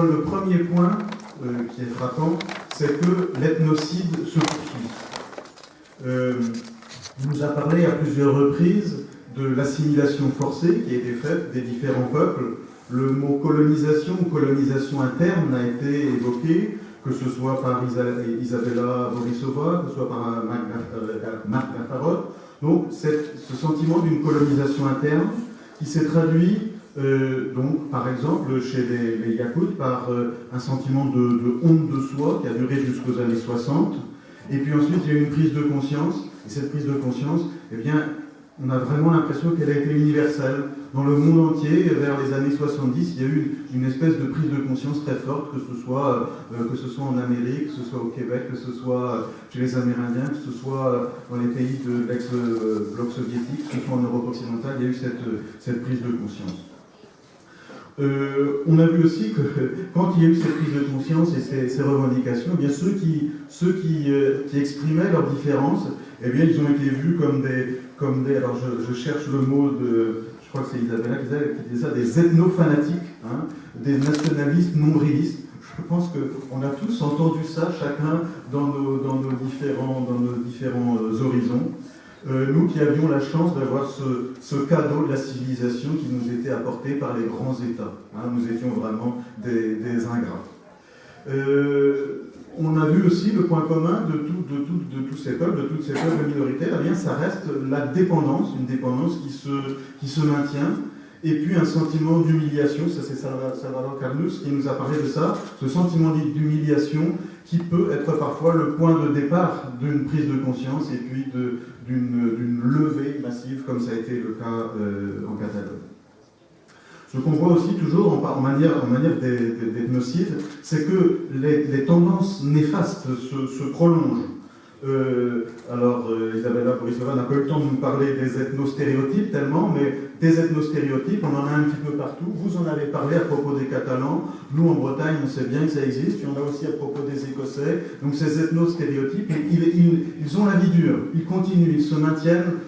le premier point qui est frappant, c'est que l'ethnocide se poursuit. Il nous a parlé à plusieurs reprises de l'assimilation forcée qui a été faite des différents peuples. Le mot colonisation ou colonisation interne a été évoqué, que ce soit par Isabella Borisova, que ce soit par Marc Gaffarov. Donc, ce sentiment d'une colonisation interne qui s'est traduit, donc, par exemple, chez les Yakoutes, par un sentiment de honte de soi qui a duré jusqu'aux années 60. Et puis ensuite, il y a eu une prise de conscience. Et cette prise de conscience, eh bien, on a vraiment l'impression qu'elle a été universelle. Dans le monde entier, vers les années 70, il y a eu une espèce de prise de conscience très forte, que ce soit en Amérique, que ce soit au Québec, que ce soit chez les Amérindiens, que ce soit dans les pays de l'ex-bloc soviétique, que ce soit en Europe occidentale, il y a eu cette prise de conscience. On a vu aussi que quand il y a eu cette prise de conscience et ces revendications, eh bien ceux qui exprimaient leurs différences, eh bien ils ont été vus comme des alors je cherche le mot je crois que c'est Isabella qui disait ça, des ethno-fanatiques, hein, des nationalistes nombrilistes. Je pense qu'on a tous entendu ça, chacun dans nos différents horizons. Nous qui avions la chance d'avoir ce cadeau de la civilisation qui nous était apporté par les grands États. Hein, nous étions vraiment des ingrats. On a vu aussi le point commun de tous ces peuples, de toutes ces peuples minoritaires, eh bien ça reste la dépendance, une dépendance qui se maintient, et puis un sentiment d'humiliation, ça c'est Salvador Carnus qui nous a parlé de ça, ce sentiment d'humiliation qui peut être parfois le point de départ d'une prise de conscience et puis d'une levée massive, comme ça a été le cas en Catalogne. Ce qu'on voit aussi toujours en manière d'ethnocide, c'est que les tendances néfastes se prolongent. Isabella Borisova n'a pas eu le temps de nous parler des ethnostéréotypes tellement, mais des ethnostéréotypes, on en a un petit peu partout. Vous en avez parlé à propos des Catalans. Nous, en Bretagne, on sait bien que ça existe. Il y en a aussi à propos des Écossais. Donc ces ethnostéréotypes, ils ont la vie dure. Ils continuent, ils se maintiennent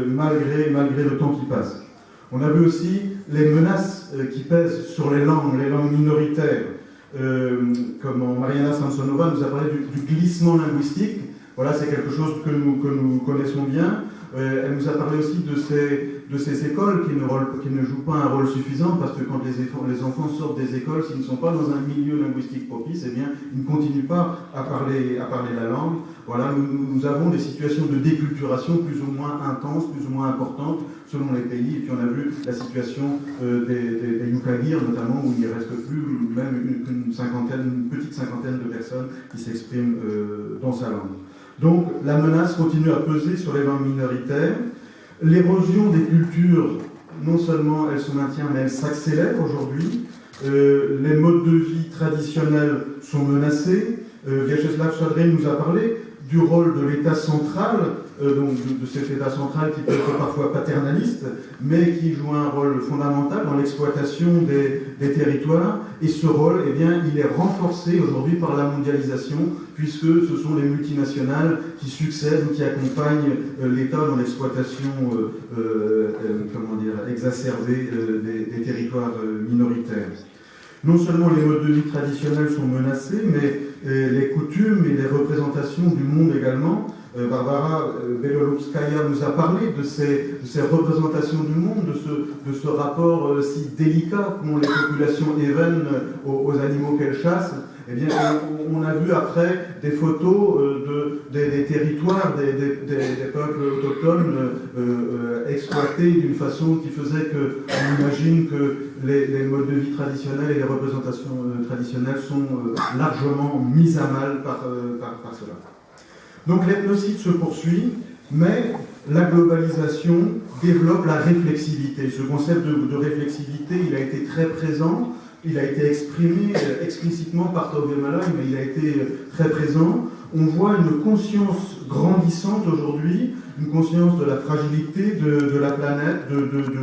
malgré le temps qui passe. On a vu aussi les menaces qui pèsent sur les langues minoritaires. Comme Mariana Samsonova nous a parlé du glissement linguistique. Voilà, c'est quelque chose que nous connaissons bien. Elle nous a parlé aussi de ces écoles qui ne jouent pas un rôle suffisant, parce que quand les enfants sortent des écoles, s'ils ne sont pas dans un milieu linguistique propice, eh bien, ils ne continuent pas à parler la langue. Voilà, nous avons des situations de déculturation plus ou moins intenses, plus ou moins importantes selon les pays. Et puis on a vu la situation des Yukagir, notamment, où il ne reste plus même une petite cinquantaine de personnes qui s'expriment dans sa langue. Donc la menace continue à peser sur les langues minoritaires. L'érosion des cultures, non seulement elle se maintient, mais elle s'accélère aujourd'hui. Les modes de vie traditionnels sont menacés. Vyacheslav Chadrin nous a parlé du rôle de l'État central, donc de cet État central qui peut être parfois paternaliste, mais qui joue un rôle fondamental dans l'exploitation des territoires. Et ce rôle, eh bien, il est renforcé aujourd'hui par la mondialisation, puisque ce sont les multinationales qui succèdent ou qui accompagnent l'État dans l'exploitation exacerbée des territoires minoritaires. Non seulement les modes de vie traditionnels sont menacés, mais les coutumes et les représentations du monde également. Barbara Belolovskaya nous a parlé de ces représentations du monde, de ce rapport si délicat qu'ont les populations évènes aux animaux qu'elles chassent. Eh bien, on a vu après des photos des territoires, des peuples autochtones exploités d'une façon qui faisait qu'on imagine que les modes de vie traditionnels et les représentations traditionnelles sont largement mises à mal par cela. Donc l'ethnocide se poursuit, mais la globalisation développe la réflexivité. Ce concept de réflexivité, il a été très présent. Il a été exprimé explicitement par Tove Malak, mais il a été très présent. On voit une conscience grandissante aujourd'hui, une conscience de la fragilité de la planète, de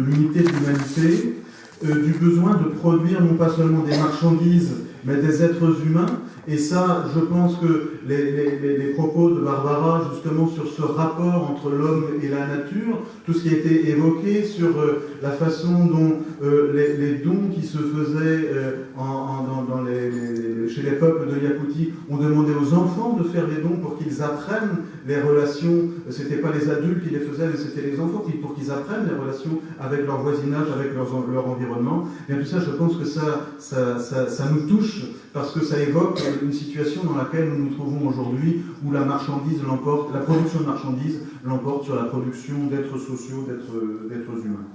l'unité de l'humanité, du besoin de produire non pas seulement des marchandises, mais des êtres humains. Et ça, je pense que les propos de Barbara, justement, sur ce rapport entre l'homme et la nature, tout ce qui a été évoqué sur la façon dont les dons qui se faisaient dans chez les peuples de Yakoutie, on demandait aux enfants de faire des dons pour qu'ils apprennent les relations. Ce n'était pas les adultes qui les faisaient, mais c'était les enfants pour qu'ils apprennent les relations avec leur voisinage, avec leur environnement. Bien tout ça, je pense que ça nous touche parce que ça évoque une situation dans laquelle nous nous trouvons aujourd'hui, où la marchandise l'emporte, la production de marchandises l'emporte sur la production d'êtres sociaux, d'êtres humains.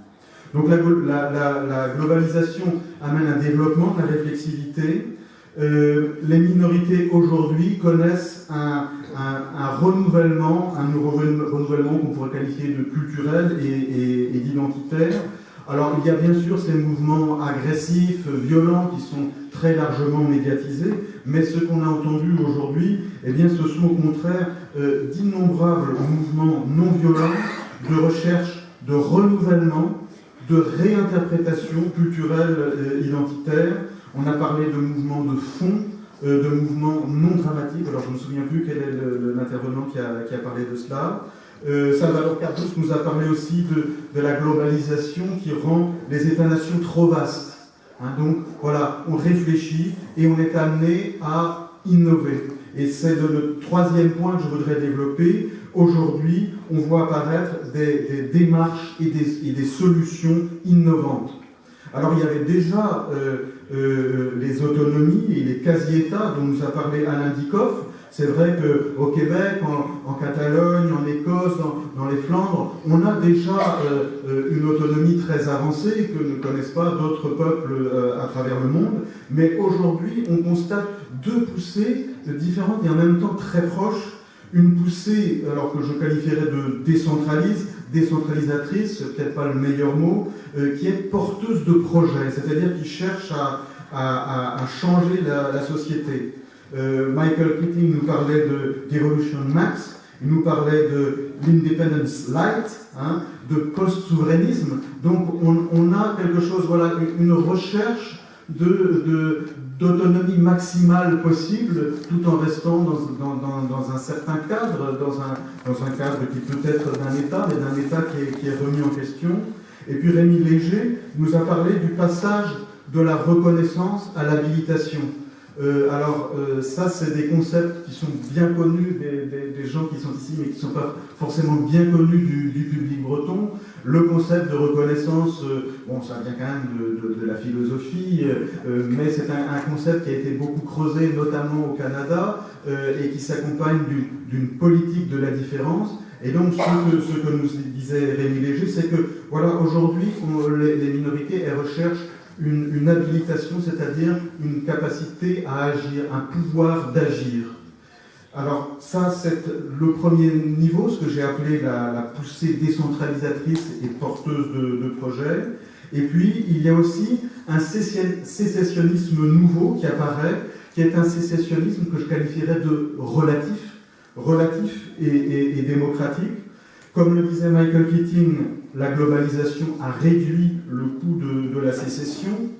Donc la globalisation amène un développement de la réflexivité. Les minorités aujourd'hui connaissent un renouvellement qu'on pourrait qualifier de culturel et d'identitaire. Alors il y a bien sûr ces mouvements agressifs, violents, qui sont très largement médiatisés, mais ce qu'on a entendu aujourd'hui, eh bien, ce sont au contraire d'innombrables mouvements non violents de recherche, de renouvellement, de réinterprétation culturelle identitaire. On a parlé de mouvements de fond, de mouvements non dramatiques. Alors je ne me souviens plus quel est l'intervenant qui a parlé de cela. Salvador Cardoso nous a parlé aussi de la globalisation qui rend les États-nations trop vastes. Donc voilà, on réfléchit et on est amené à innover. Et c'est le troisième point que je voudrais développer. Aujourd'hui, on voit apparaître des démarches et des solutions innovantes. Alors il y avait déjà les autonomies et les quasi-États dont nous a parlé Alain Dikoff. C'est vrai qu'au Québec, en Catalogne, en Écosse, dans les Flandres, on a déjà une autonomie très avancée que ne connaissent pas d'autres peuples à travers le monde. Mais aujourd'hui, on constate deux poussées différentes et en même temps très proches. Une poussée, alors que je qualifierais de décentralisatrice, c'est peut-être pas le meilleur mot, qui est porteuse de projets, c'est-à-dire qui cherche à changer la société. Michael Keating nous parlait d'Evolution Max, il nous parlait de l'Independence Light, de post-souverainisme. Donc on a quelque chose, voilà, une recherche d'autonomie maximale possible, tout en restant dans un certain cadre, dans un cadre qui peut être d'un État, mais d'un État qui est remis en question. Et puis Rémi Léger nous a parlé du passage de la reconnaissance à l'habilitation. Ça, c'est des concepts qui sont bien connus des gens qui sont ici, mais qui ne sont pas forcément bien connus du public breton. Le concept de reconnaissance, ça vient quand même de la philosophie, mais c'est un concept qui a été beaucoup creusé, notamment au Canada, et qui s'accompagne d'une politique de la différence. Et donc, ce que nous disait Rémi Léger, c'est que, voilà, aujourd'hui, les minorités, elles recherchent une habilitation, c'est-à-dire une capacité à agir, un pouvoir d'agir. Alors ça, c'est le premier niveau, ce que j'ai appelé la poussée décentralisatrice et porteuse de projets. Et puis, il y a aussi un sécessionnisme nouveau qui apparaît, qui est un sécessionnisme que je qualifierais de relatif et démocratique. Comme le disait Michael Keating, la globalisation a réduit le coût de la sécession.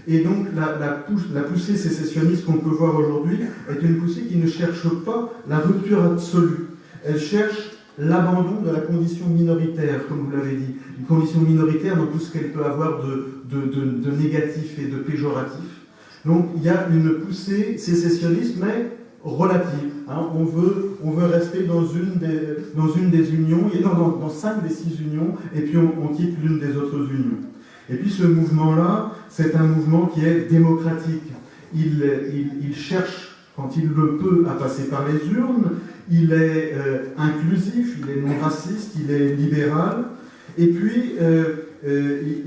Et donc la poussée sécessionniste qu'on peut voir aujourd'hui est une poussée qui ne cherche pas la rupture absolue. Elle cherche l'abandon de la condition minoritaire, comme vous l'avez dit. Une condition minoritaire dans tout ce qu'elle peut avoir de négatif et de péjoratif. Donc il y a une poussée sécessionniste, mais relative. On veut rester dans une des unions, et dans 5 des 6 unions, et puis on quitte l'une des autres unions. Et puis ce mouvement-là, c'est un mouvement qui est démocratique. Il cherche, quand il le peut, à passer par les urnes. Il est inclusif, il est non raciste, il est libéral. Et puis,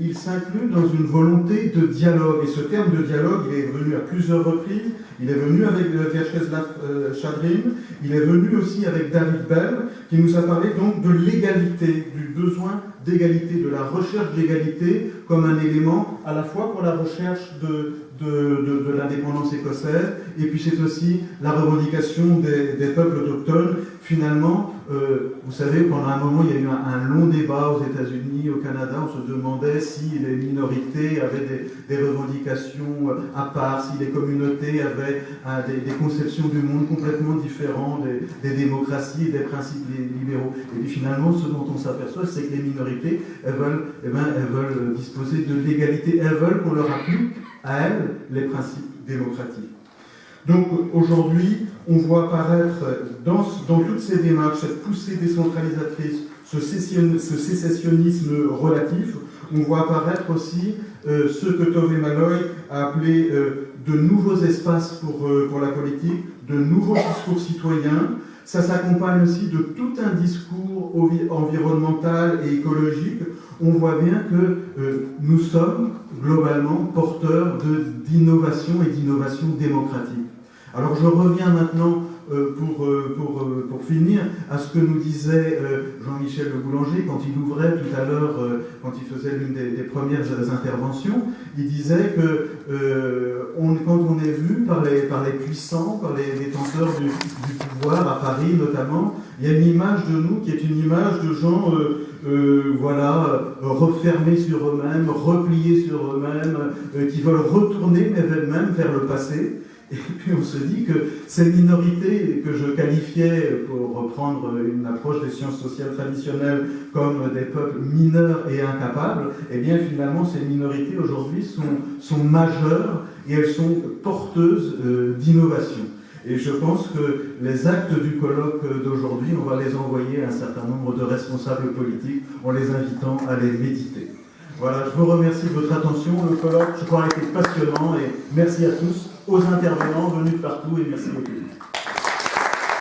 il s'inclut dans une volonté de dialogue. Et ce terme de dialogue, il est venu à plusieurs reprises. Il est venu avec Vyacheslav Chadrin. Il est venu aussi avec David Bell, qui nous a parlé donc de l'égalité, du besoin d'égalité, de la recherche d'égalité comme un élément à la fois pour la recherche de l'indépendance écossaise, et puis c'est aussi la revendication des peuples autochtones. Finalement, vous savez, pendant un moment, il y a eu un long débat aux États-Unis, au Canada. On se demandait si les minorités avaient des revendications à part, si les communautés avaient des conceptions du monde complètement différentes des démocraties et des principes libéraux. Et puis finalement, ce dont on s'aperçoit, c'est que les minorités, elles veulent disposer de l'égalité. Elles veulent qu'on leur applique à elles les principes démocratiques. Donc aujourd'hui, on voit apparaître dans toutes ces démarches, cette poussée décentralisatrice, ce sécessionnisme relatif. On voit apparaître aussi ce que Tove Malloy a appelé de nouveaux espaces pour la politique, de nouveaux discours citoyens. Ça s'accompagne aussi de tout un discours environnemental et écologique. On voit bien que nous sommes globalement porteurs d'innovation et d'innovation démocratique. Alors je reviens maintenant pour finir à ce que nous disait Jean-Michel Le Boulanger quand il ouvrait tout à l'heure, quand il faisait l'une des premières interventions. Il disait que quand on est vu par les puissants, par les détenteurs du pouvoir, à Paris notamment, il y a une image de nous qui est une image de gens refermés sur eux-mêmes, repliés sur eux-mêmes, qui veulent retourner même vers le passé. Et puis on se dit que ces minorités que je qualifiais, pour reprendre une approche des sciences sociales traditionnelles, comme des peuples mineurs et incapables, eh bien finalement ces minorités aujourd'hui sont majeures et elles sont porteuses d'innovation. Et je pense que les actes du colloque d'aujourd'hui, on va les envoyer à un certain nombre de responsables politiques en les invitant à les méditer. Voilà, je vous remercie de votre attention. Le colloque, je crois, a été passionnant et merci à tous, aux intervenants venus de partout et merci beaucoup.